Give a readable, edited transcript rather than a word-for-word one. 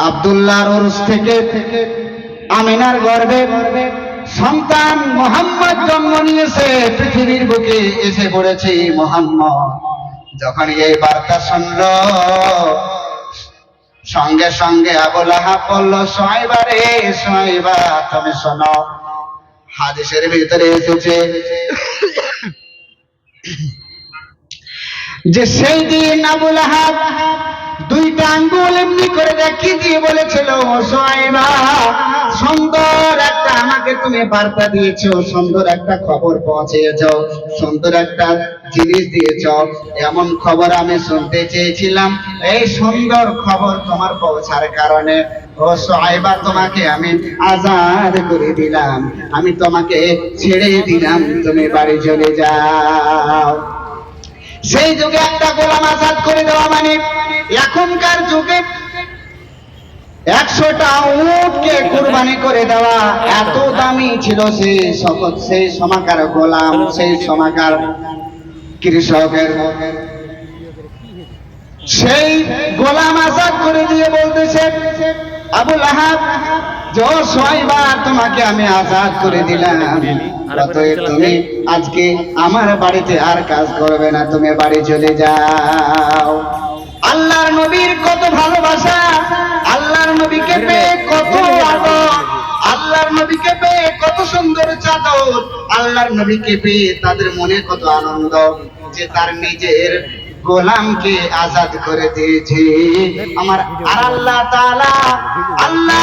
আব্দুল্লাহর উরস থেকে আমিনার গর্ভে সন্তান মুহাম্মদ জন্ম নিয়েছে, পৃথিবীর বুকে এসে পড়েছে মুহাম্মদ। যখন এই বার্তা শুনল, সঙ্গে সঙ্গে আবু লাহাব বলল, সুহাইবা রে সুহাইবা, তুমি শোনো, হাদিসের ভিতরে এসেছে যে সেই দিন আবু লাহাব দুইটা আঙ্গুল এমনি করে দেখিয়ে দিয়ে বলেছিল, সুহাইবা, সুন্দর একটা আমাকে তুমি বার্তা দিয়েছো, সুন্দর একটা খবর পৌঁছেছ, সুন্দর একটা জিনিস দিয়েছ, এমন খবর আমি শুনতে চেয়েছিলাম। এই সুন্দর খবর তোমার পৌঁছার কারণে ও সুহাইবা, তোমাকে আমি আজাদ করে দিলাম, আমি তোমাকে ছেড়ে দিলাম, তুমি বাড়ি চলে যাও। সেই যুগে একটা গোলাম আজাদ করে দেওয়া মানে এখনকার যুগে 100টা উটকে কুরবানি করে দেওয়া, এত দামি ছিল সেই সময়কার গোলাম, সেই সময়কার কৃষকের। সেই গোলাম আজাদ করে দিয়ে বলতেছে আবু লাহাব, যে সুহাইবা, তোমাকে আমি আজাদ করে দিলাম, অতএব তুমি আজকে আমার বাড়িতে আর কাজ করবে না, তুমি বাড়ি চলে যাও। আল্লাহর নবীর কত ভালোবাসা, আল্লাহর নবীকে পেয়ে কত আদর, আল্লাহর নবীকে পেয়ে কত সুন্দর চাদর, আল্লাহর নবীকে পেয়ে তাদের মনে কত আনন্দ যে তার নিজের গোলামকে আজাদ করে দিয়েছে। আমার আর আল্লাহ তাআলা, আল্লাহ